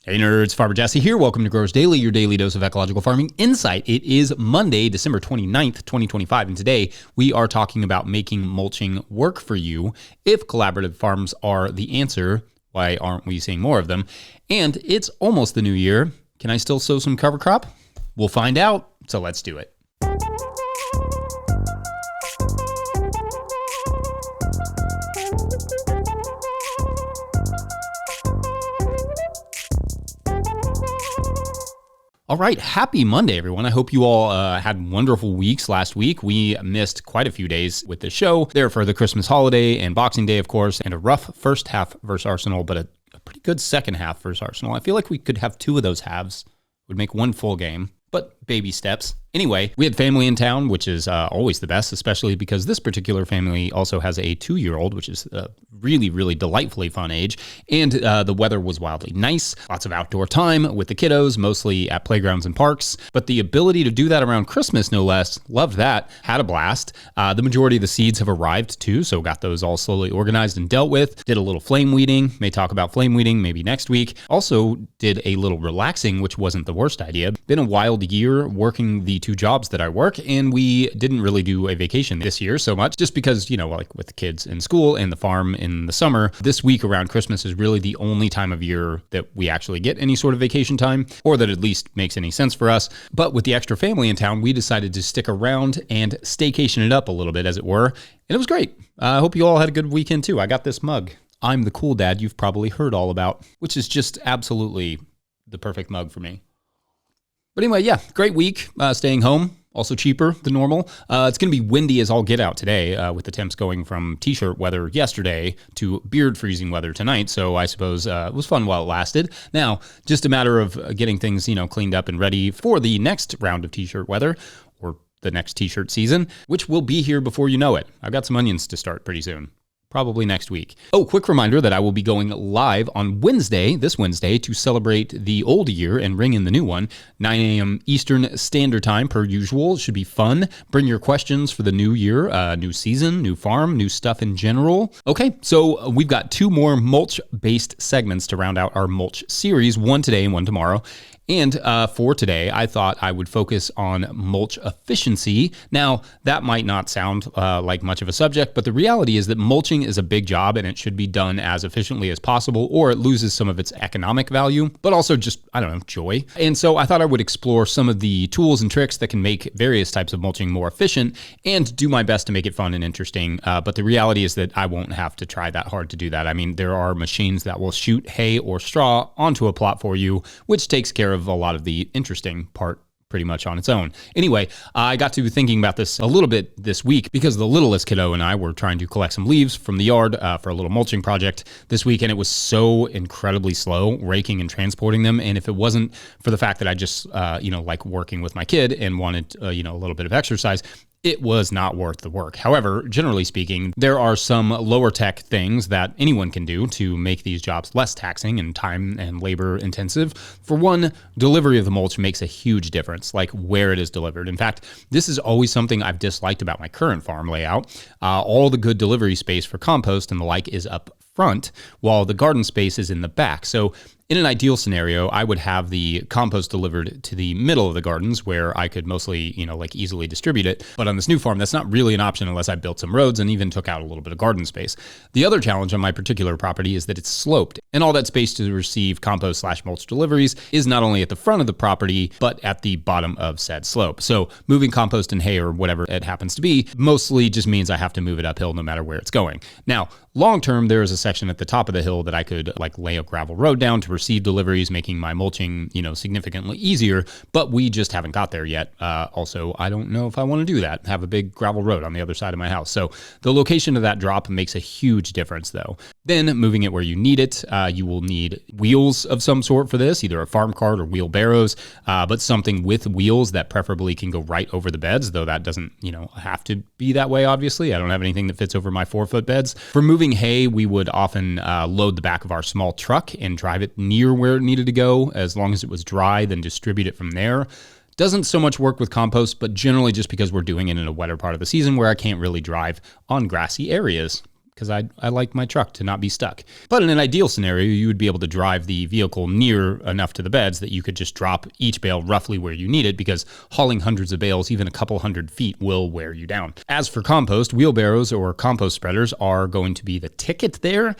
Hey nerds, Farmer Jesse here. Welcome to Growers Daily, your daily dose of ecological farming insight. It is Monday, December 29th, 2025, and today we are talking about making mulching work for you. If collaborative farms are the answer, why aren't we seeing more of them? And it's almost the new year. Can I still sow some cover crop? We'll find out, so let's do it. All right, happy Monday, everyone. I hope you all had wonderful weeks last week. We missed quite a few days with the show there for the Christmas holiday and Boxing Day, of course, and a rough first half versus Arsenal, but a pretty good second half versus Arsenal. I feel like we could have two of those halves. Would make one full game, but baby steps. Anyway, we had family in town, which is always the best, especially because this particular family also has a 2-year-old, which is a really, really delightfully fun age. And the weather was wildly nice. Lots of outdoor time with the kiddos, mostly at playgrounds and parks. But the ability to do that around Christmas, no less, loved that. Had a blast. The majority of the seeds have arrived too, so got those all slowly organized and dealt with. Did a little flame weeding. May talk about flame weeding maybe next week. Also did a little relaxing, which wasn't the worst idea. Been a wild year working the two jobs that I work, and we didn't really do a vacation this year so much just because, like with the kids in school and the farm in the summer, this week around Christmas is really the only time of year that we actually get any sort of vacation time, or that at least makes any sense for us. But with the extra family in town, we decided to stick around and staycation it up a little bit, as it were, and it was great. I hope you all had a good weekend too. I got this mug. I'm the cool dad you've probably heard all about, which is just absolutely the perfect mug for me. But anyway, yeah, great week staying home. Also cheaper than normal. It's going to be windy as all get out today with the temps going from t-shirt weather yesterday to beard freezing weather tonight. So I suppose it was fun while it lasted. Now, just a matter of getting things, cleaned up and ready for the next round of t-shirt weather or the next t-shirt season, which will be here before you know it. I've got some onions to start pretty soon. Probably next week. Oh, quick reminder that I will be going live on this Wednesday, to celebrate the old year and ring in the new one. 9 a.m. Eastern Standard Time per usual. Should be fun. Bring your questions for the new year, new season, new farm, new stuff in general. Okay, so we've got 2 more mulch-based segments to round out our mulch series, one today and one tomorrow. And for today, I thought I would focus on mulch efficiency. Now, that might not sound like much of a subject, but the reality is that mulching is a big job and it should be done as efficiently as possible, or it loses some of its economic value, but also just, joy. And so I thought I would explore some of the tools and tricks that can make various types of mulching more efficient and do my best to make it fun and interesting. But the reality is that I won't have to try that hard to do that. I mean, there are machines that will shoot hay or straw onto a plot for you, which takes care of a lot of the interesting part pretty much on its own. Anyway, I got to thinking about this a little bit this week because the littlest kiddo and I were trying to collect some leaves from the yard for a little mulching project this week, and it was so incredibly slow raking and transporting them. And if it wasn't for the fact that I just, like working with my kid and wanted, a little bit of exercise, it was not worth the work. However, generally speaking, there are some lower tech things that anyone can do to make these jobs less taxing and time and labor intensive. For one, delivery of the mulch makes a huge difference, like where it is delivered. In fact, this is always something I've disliked about my current farm layout. All the good delivery space for compost and the like is up front, while the garden space is in the back. So in an ideal scenario, I would have the compost delivered to the middle of the gardens where I could mostly, easily distribute it. But on this new farm, that's not really an option unless I built some roads and even took out a little bit of garden space. The other challenge on my particular property is that it's sloped, and all that space to receive compost/mulch deliveries is not only at the front of the property, but at the bottom of said slope. So moving compost and hay or whatever it happens to be mostly just means I have to move it uphill no matter where it's going. Now, long term, there is a section at the top of the hill that I could lay a gravel road down to receive deliveries, making my mulching, significantly easier, but we just haven't got there yet. Also, I don't know if I want to do that, have a big gravel road on the other side of my house. So the location of that drop makes a huge difference though. Then moving it where you need it, you will need wheels of some sort for this, either a farm cart or wheelbarrows, but something with wheels that preferably can go right over the beds, though that doesn't, have to be that way, obviously. I don't have anything that fits over my 4-foot beds. For moving hay, we would often load the back of our small truck and drive it near where it needed to go, as long as it was dry, then distribute it from there. Doesn't so much work with compost, but generally just because we're doing it in a wetter part of the season where I can't really drive on grassy areas. because I like my truck to not be stuck. But in an ideal scenario, you would be able to drive the vehicle near enough to the beds that you could just drop each bale roughly where you need it, because hauling hundreds of bales, even a couple hundred feet, will wear you down. As for compost, wheelbarrows or compost spreaders are going to be the ticket there.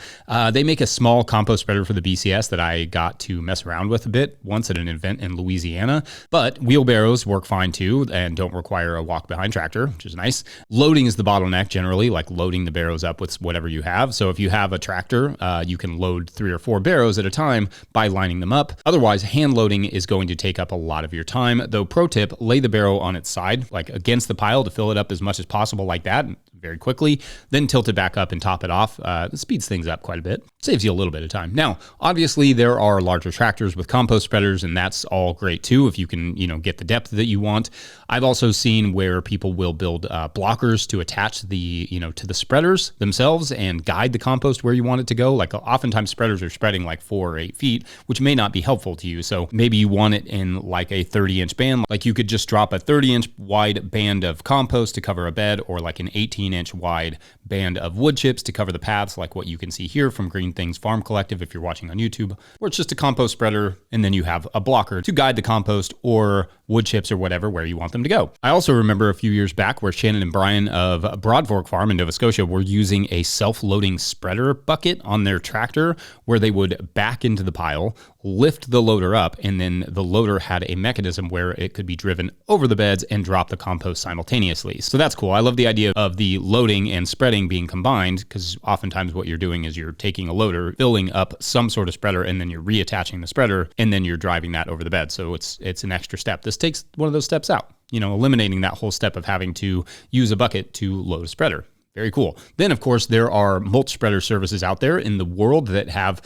They make a small compost spreader for the BCS that I got to mess around with a bit once at an event in Louisiana. But wheelbarrows work fine too and don't require a walk-behind tractor, which is nice. Loading is the bottleneck generally, like loading the barrows up with whatever you have. So if you have a tractor, you can load 3 or 4 barrows at a time by lining them up. Otherwise, hand loading is going to take up a lot of your time. Though pro tip, lay the barrow on its side, like against the pile, to fill it up as much as possible like that very quickly, then tilt it back up and top it off. It speeds things up quite a bit. Saves you a little bit of time. Now, obviously, there are larger tractors with compost spreaders, and that's all great too if you can, get the depth that you want. I've also seen where people will build blockers to attach the, to the spreaders themselves and guide the compost where you want it to go. Like oftentimes spreaders are spreading like 4 or 8 feet, which may not be helpful to you. So maybe you want it in like a 30-inch band. Like you could just drop a 30-inch wide band of compost to cover a bed, or like an 18-inch wide band of wood chips to cover the paths, like what you can see here from Green Things Farm Collective if you're watching on YouTube, or it's just a compost spreader and then you have a blocker to guide the compost or wood chips or whatever where you want them to go. I also remember a few years back where Shannon and Brian of Broadfork Farm in Nova Scotia were using a self-loading spreader bucket on their tractor where they would back into the pile, lift the loader up, and then the loader had a mechanism where it could be driven over the beds and drop the compost simultaneously. So that's cool. I love the idea of the loading and spreading being combined, because oftentimes what you're doing is you're taking a loader, filling up some sort of spreader, and then you're reattaching the spreader, and then you're driving that over the bed. So it's an extra step. This takes one of those steps out, eliminating that whole step of having to use a bucket to load a spreader. Very cool. Then, of course, there are mulch spreader services out there in the world that have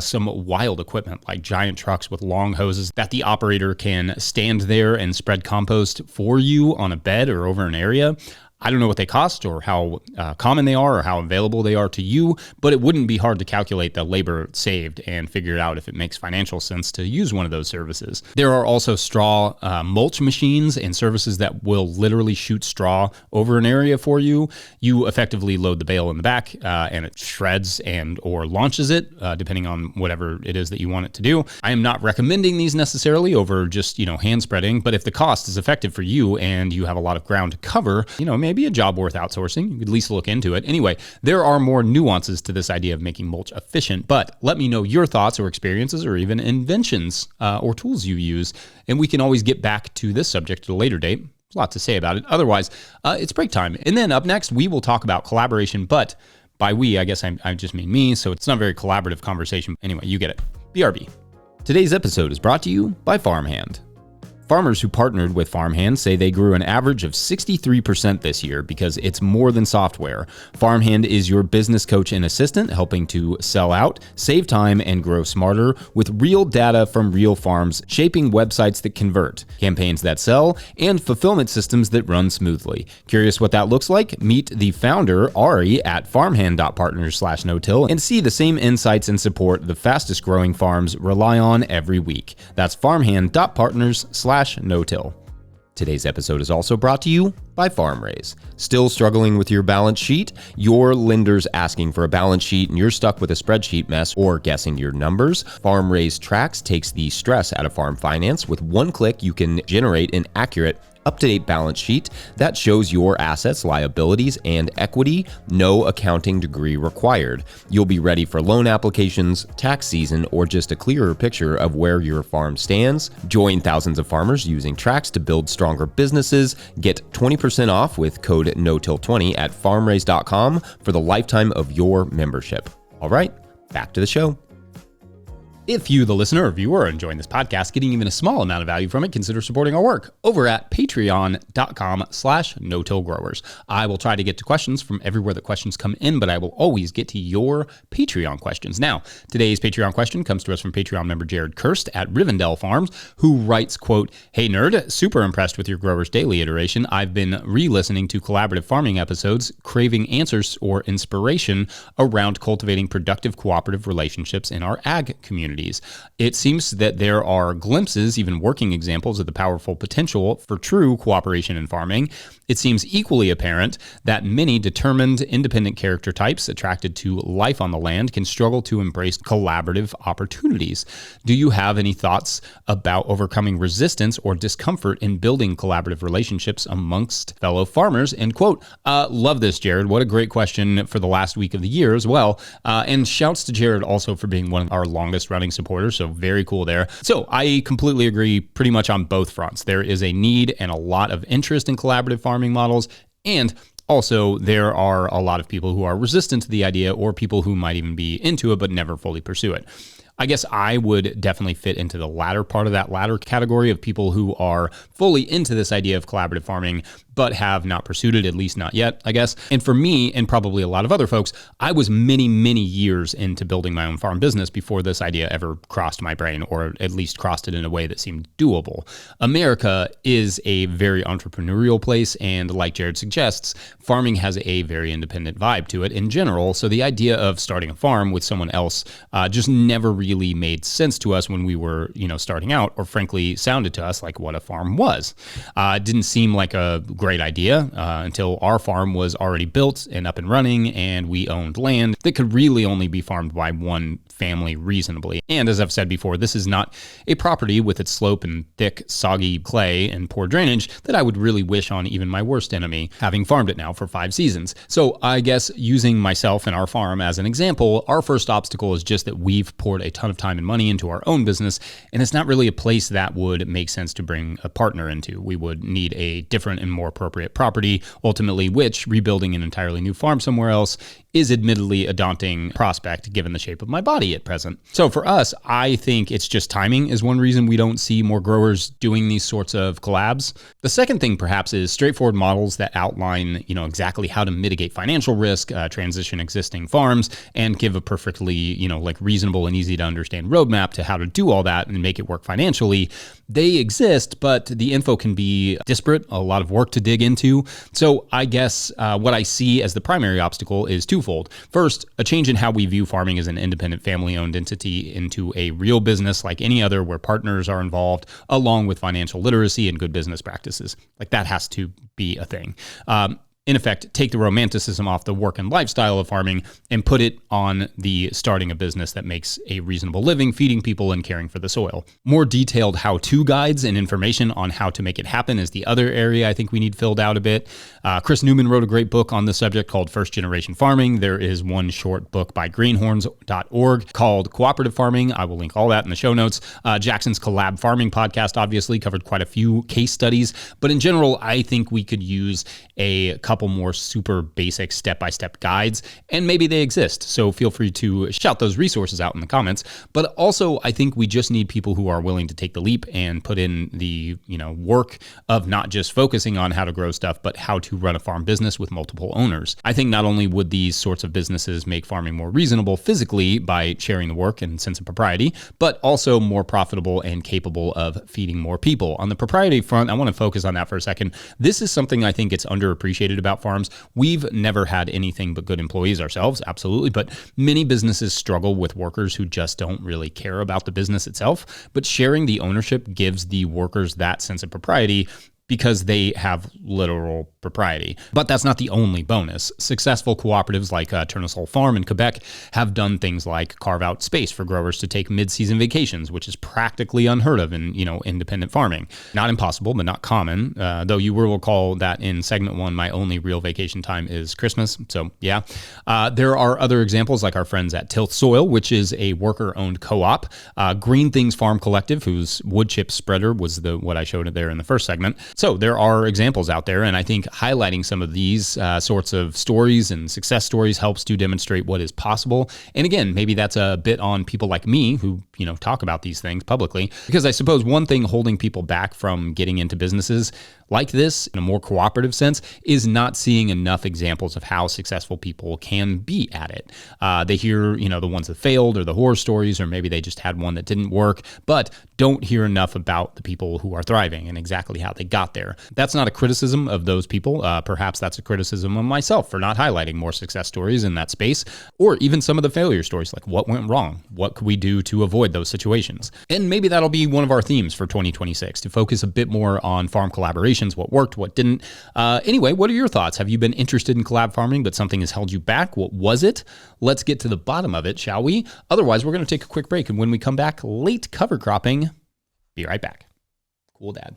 some wild equipment, like giant trucks with long hoses that the operator can stand there and spread compost for you on a bed or over an area. I don't know what they cost or how common they are or how available they are to you, but it wouldn't be hard to calculate the labor saved and figure out if it makes financial sense to use one of those services. There are also straw mulch machines and services that will literally shoot straw over an area for you. You effectively load the bale in the back and it shreds and or launches it, depending on whatever it is that you want it to do. I am not recommending these necessarily over just, hand spreading, but if the cost is effective for you and you have a lot of ground to cover, maybe a job worth outsourcing. You could at least look into it. Anyway, there are more nuances to this idea of making mulch efficient, but let me know your thoughts or experiences or even inventions or tools you use, and we can always get back to this subject at a later date. There's a lot to say about it. Otherwise, it's break time. And then up next, we will talk about collaboration, but by we, I guess I just mean me, so it's not a very collaborative conversation. Anyway, you get it. BRB. Today's episode is brought to you by Farmhand. Farmers who partnered with Farmhand say they grew an average of 63% this year because it's more than software. Farmhand is your business coach and assistant, helping to sell out, save time, and grow smarter with real data from real farms, shaping websites that convert, campaigns that sell, and fulfillment systems that run smoothly. Curious what that looks like? Meet the founder, Ari, at farmhand.partners/no-till and see the same insights and support the fastest growing farms rely on every week. That's farmhand.partners/no-till. Today's episode is also brought to you by FarmRaise. Still struggling with your balance sheet? Your lender's asking for a balance sheet and you're stuck with a spreadsheet mess or guessing your numbers? FarmRaise Tracks takes the stress out of farm finance. With one click, you can generate an accurate, up-to-date balance sheet that shows your assets, liabilities, and equity. No accounting degree required. You'll be ready for loan applications, tax season, or just a clearer picture of where your farm stands. Join thousands of farmers using Tracks to build stronger businesses. Get 20% off with code NOTIL20 at farmraise.com for the lifetime of your membership. All right, back to the show. If you, the listener or viewer, are enjoying this podcast, getting even a small amount of value from it, consider supporting our work over at patreon.com/no-till-growers. I will try to get to questions from everywhere that questions come in, but I will always get to your Patreon questions. Now, today's Patreon question comes to us from Patreon member Jared Kirst at Rivendell Farms, who writes, quote, "Hey nerd, super impressed with your Growers Daily iteration. I've been re-listening to collaborative farming episodes, craving answers or inspiration around cultivating productive cooperative relationships in our ag community. opportunities. It seems that there are glimpses, even working examples, of the powerful potential for true cooperation in farming. It seems equally apparent that many determined, independent character types attracted to life on the land can struggle to embrace collaborative opportunities. Do you have any thoughts about overcoming resistance or discomfort in building collaborative relationships amongst fellow farmers? End quote. Love this, Jared. What a great question for the last week of the year as well. And shouts to Jared also for being one of our longest running supporters. So very cool there. So I completely agree pretty much on both fronts. There is a need and a lot of interest in collaborative farming models, and also there are a lot of people who are resistant to the idea, or people who might even be into it but never fully pursue it. I guess I would definitely fit into the latter part of that latter category of people who are fully into this idea of collaborative farming, but have not pursued it, at least not yet, I guess. And for me, and probably a lot of other folks, I was many, many years into building my own farm business before this idea ever crossed my brain, or at least crossed it in a way that seemed doable. America is a very entrepreneurial place, and like Jared suggests, farming has a very independent vibe to it in general. So the idea of starting a farm with someone else just never really made sense to us when we were, starting out, or frankly sounded to us like what a farm was. It didn't seem like a great idea until our farm was already built and up and running, and we owned land that could really only be farmed by one family reasonably. And as I've said before, this is not a property with its slope and thick, soggy clay and poor drainage that I would really wish on even my worst enemy, having farmed it now for 5 seasons. So I guess using myself and our farm as an example, our first obstacle is just that we've poured a ton of time and money into our own business, and it's not really a place that would make sense to bring a partner into. We would need a different and more appropriate property, ultimately, which rebuilding an entirely new farm somewhere else is admittedly a daunting prospect given the shape of my body at present. So for us, I think it's just timing is one reason we don't see more growers doing these sorts of collabs. The second thing perhaps is straightforward models that outline, exactly how to mitigate financial risk, transition existing farms, and give a perfectly, reasonable and easy to understand roadmap to how to do all that and make it work financially. They exist, but the info can be disparate, a lot of work to dig into. So I guess what I see as the primary obstacle is twofold. First, a change in how we view farming as an independent family-owned entity into a real business like any other, where partners are involved, along with financial literacy and good business practices. Like, that has to be a thing. In effect, take the romanticism off the work and lifestyle of farming and put it on the starting a business that makes a reasonable living, feeding people and caring for the soil. More detailed how-to guides and information on how to make it happen is the other area I think we need filled out a bit. Chris Newman wrote a great book on this subject called First Generation Farming. There is one short book by greenhorns.org called Cooperative Farming. I will link all that in the show notes. Jackson's Collab Farming podcast obviously covered quite a few case studies, but in general, I think we could use a couple more super basic step-by-step guides, and maybe they exist. So feel free to shout those resources out in the comments. But also, I think we just need people who are willing to take the leap and put in the, work of not just focusing on how to grow stuff, but how to run a farm business with multiple owners. I think not only would these sorts of businesses make farming more reasonable physically by sharing the work and sense of propriety, but also more profitable and capable of feeding more people. On the propriety front, I want to focus on that for a second. This is something I think it's underappreciated about farms. We've never had anything but good employees ourselves, absolutely, but many businesses struggle with workers who just don't really care about the business itself. But sharing the ownership gives the workers that sense of propriety, because they have literal propriety. But that's not the only bonus. Successful cooperatives like Tournesol Farm in Quebec have done things like carve out space for growers to take mid-season vacations, which is practically unheard of in, independent farming. Not impossible, but not common. Though you will recall that in segment 1, my only real vacation time is Christmas. So yeah, there are other examples like our friends at Tilth Soil, which is a worker-owned co-op. Green Things Farm Collective, whose wood chip spreader was what I showed there in the first segment. So there are examples out there, and I think highlighting some of these sorts of stories and success stories helps to demonstrate what is possible. And again, maybe that's a bit on people like me who, talk about these things publicly, because I suppose one thing holding people back from getting into businesses like this in a more cooperative sense is not seeing enough examples of how successful people can be at it. They hear, the ones that failed or the horror stories, or maybe they just had one that didn't work, but don't hear enough about the people who are thriving and exactly how they got got there. That's not a criticism of those people. Perhaps that's a criticism of myself for not highlighting more success stories in that space, or even some of the failure stories, like what went wrong? What could we do to avoid those situations? And maybe that'll be one of our themes for 2026, to focus a bit more on farm collaborations, what worked, what didn't. Anyway, what are your thoughts? Have you been interested in collab farming, but something has held you back? What was it? Let's get to the bottom of it, shall we? Otherwise, we're going to take a quick break. And when we come back, late cover cropping. Be right back. Cool, Dad.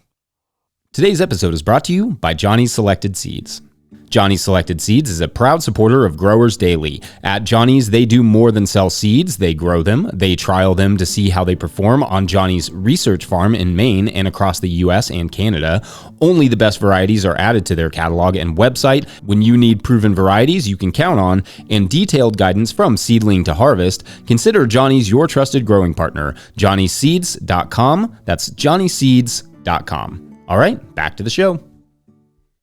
Today's episode is brought to you by Johnny's Selected Seeds. Johnny's Selected Seeds is a proud supporter of Growers Daily. At Johnny's, they do more than sell seeds. They grow them. They trial them to see how they perform on Johnny's research farm in Maine and across the U.S. and Canada. Only the best varieties are added to their catalog and website. When you need proven varieties you can count on and detailed guidance from seedling to harvest, consider Johnny's your trusted growing partner. JohnnySeeds.com. That's JohnnySeeds.com. All right, back to the show.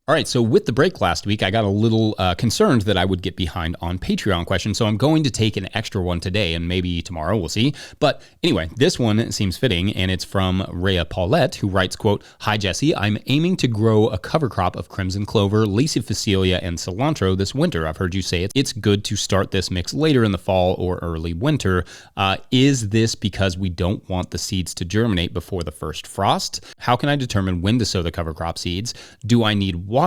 All right, so with the break last week, I got a little concerned that I would get behind on Patreon questions, so I'm going to take an extra one today and maybe tomorrow, we'll see. But anyway, this one seems fitting, and it's from Rhea Paulette, who writes, quote, "Hi, Jesse. I'm aiming to grow a cover crop of crimson clover, lacy phacelia, and cilantro this winter. I've heard you say it's good to start this mix later in the fall or early winter. Is this because we don't want the seeds to germinate before the first frost? How can I determine when to sow the cover crop seeds? Do I need water?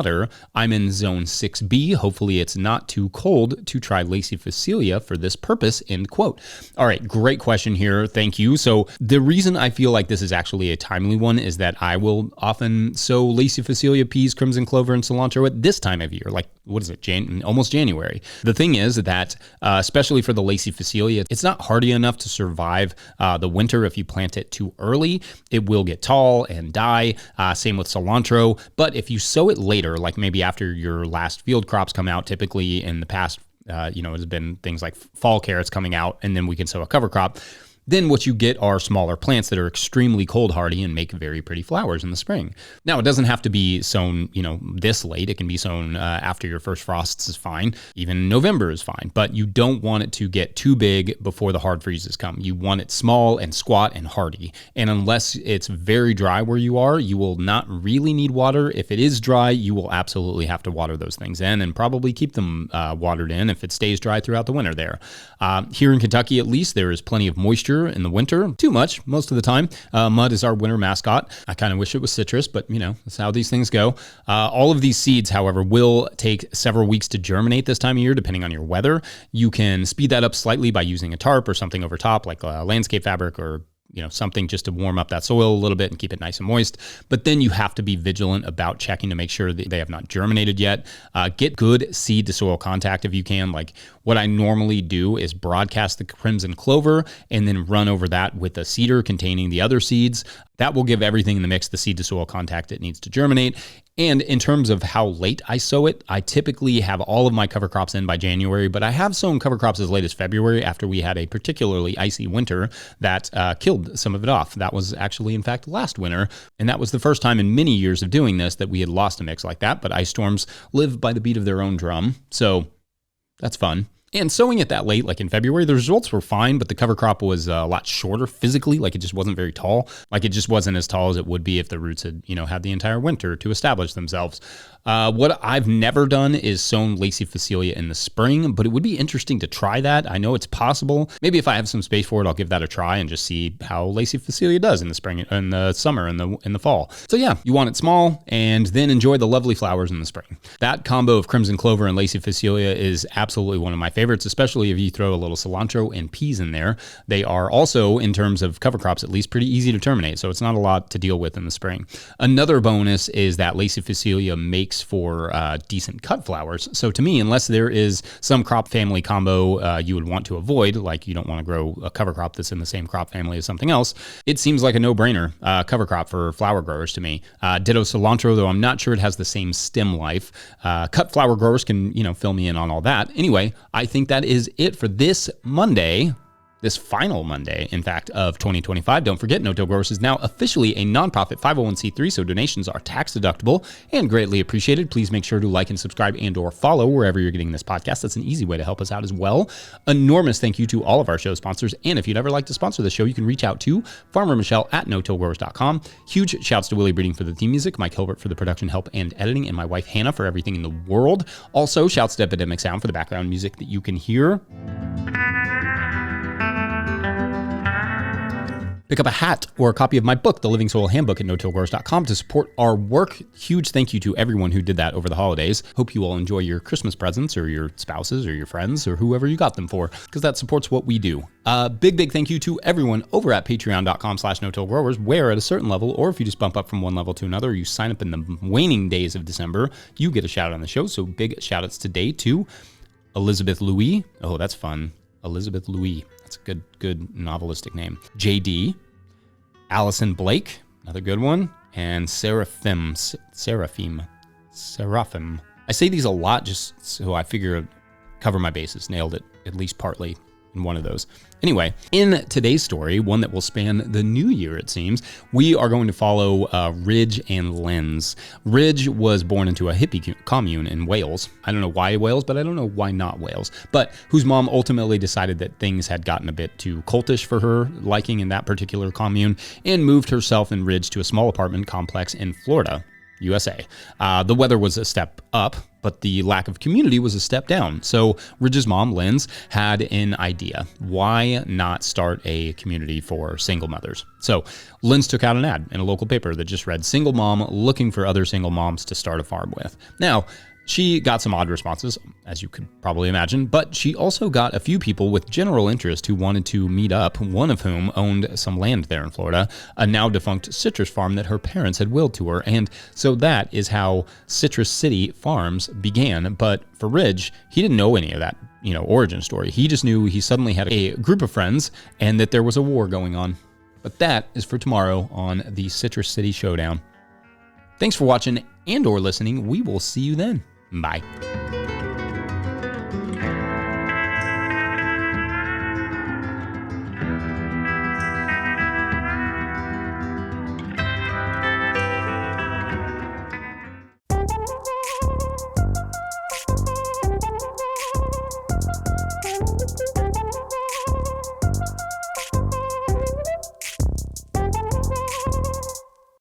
I'm in zone 6B. Hopefully it's not too cold to try lacy phacelia for this purpose," end quote. All right, great question here. Thank you. So the reason I feel like this is actually a timely one is that I will often sow lacy phacelia, peas, crimson clover, and cilantro at this time of year. Like, what is it? Almost January. The thing is that, especially for the lacy phacelia, it's not hardy enough to survive the winter if you plant it too early. It will get tall and die. Same with cilantro. But if you sow it later, like maybe after your last field crops come out, typically in the past, it has been things like fall carrots coming out, and then we can sow a cover crop. Then what you get are smaller plants that are extremely cold hardy and make very pretty flowers in the spring. Now, it doesn't have to be sown, this late. It can be sown after your first frosts is fine. Even November is fine. But you don't want it to get too big before the hard freezes come. You want it small and squat and hardy. And unless it's very dry where you are, you will not really need water. If it is dry, you will absolutely have to water those things in and probably keep them watered in if it stays dry throughout the winter there. Here in Kentucky, at least, there is plenty of moisture in the winter. Too much most of the time. Mud is our winter mascot. I kind of wish it was citrus, but that's how these things go. All of these seeds, however, will take several weeks to germinate this time of year, depending on your weather. You can speed that up slightly by using a tarp or something over top, like landscape fabric or something just to warm up that soil a little bit and keep it nice and moist. But then you have to be vigilant about checking to make sure that they have not germinated yet. Get good seed to soil contact if you can. Like what I normally do is broadcast the crimson clover and then run over that with a seeder containing the other seeds. That will give everything in the mix the seed to soil contact it needs to germinate. And in terms of how late I sow it, I typically have all of my cover crops in by January, but I have sown cover crops as late as February after we had a particularly icy winter that killed some of it off. That was actually, in fact, last winter, and that was the first time in many years of doing this that we had lost a mix like that, but ice storms live by the beat of their own drum, so that's fun. And sowing it that late, like in February, the results were fine, but the cover crop was a lot shorter physically. Like it just wasn't very tall. Like it just wasn't as tall as it would be if the roots had, had the entire winter to establish themselves. What I've never done is sown lacy phacelia in the spring, but it would be interesting to try that. I know it's possible. Maybe if I have some space for it, I'll give that a try and just see how lacy phacelia does in the spring, in the summer, in the fall. So yeah, you want it small and then enjoy the lovely flowers in the spring. That combo of crimson clover and lacy phacelia is absolutely one of my favorites, especially if you throw a little cilantro and peas in there. They are also, in terms of cover crops at least, pretty easy to terminate, so it's not a lot to deal with in the spring. Another bonus is that lacy phacelia makes for decent cut flowers. So to me, unless there is some crop family combo you would want to avoid, like you don't want to grow a cover crop that's in the same crop family as something else, it seems like a no-brainer cover crop for flower growers to me. Ditto cilantro, though I'm not sure it has the same stem life. Cut flower growers can, fill me in on all that. Anyway, I think that is it for this Monday. this final Monday, in fact, of 2025. Don't forget, No Till Growers is now officially a nonprofit 501c3, so donations are tax deductible and greatly appreciated. Please make sure to like and subscribe and or follow wherever you're getting this podcast. That's an easy way to help us out as well. Enormous thank you to all of our show sponsors, and if you'd ever like to sponsor the show, you can reach out to Farmer Michelle at notillgrowers.com. Huge shouts to Willie Breeding for the theme music, Mike Hilbert for the production help and editing, and my wife Hannah for everything in the world. Also, shouts to Epidemic Sound for the background music that you can hear. Pick up a hat or a copy of my book, The Living Soil Handbook, at notillgrowers.com to support our work. Huge thank you to everyone who did that over the holidays. Hope you all enjoy your Christmas presents or your spouses or your friends or whoever you got them for, because that supports what we do. Big thank you to everyone over at patreon.com/notillgrowers, where at a certain level, or if you just bump up from one level to another, you sign up in the waning days of December, you get a shout out on the show. So big shout outs today to Elizabeth Louis. Oh, that's fun. Elizabeth Louis. That's a good novelistic name. JD, Allison Blake, another good one, and Seraphim. I say these a lot just so I figure cover my bases. Nailed it, at least partly in one of those. Anyway, in today's story, one that will span the new year, it seems, we are going to follow Ridge and Lens. Ridge was born into a hippie commune in Wales. I don't know why Wales, but I don't know why not Wales. But whose mom ultimately decided that things had gotten a bit too cultish for her liking in that particular commune and moved herself and Ridge to a small apartment complex in Florida, USA. The weather was a step up, but the lack of community was a step down. So Ridge's mom, Linz, had an idea. Why not start a community for single mothers? So Linz took out an ad in a local paper that just read, "Single mom looking for other single moms to start a farm with." Now, she got some odd responses, as you could probably imagine, but she also got a few people with general interest who wanted to meet up, one of whom owned some land there in Florida, a now defunct citrus farm that her parents had willed to her. And so that is how Citrus City Farms began. But for Ridge, he didn't know any of that, origin story. He just knew he suddenly had a group of friends and that there was a war going on. But that is for tomorrow on the Citrus City Showdown. Thanks for watching and or listening. We will see you then. Bye.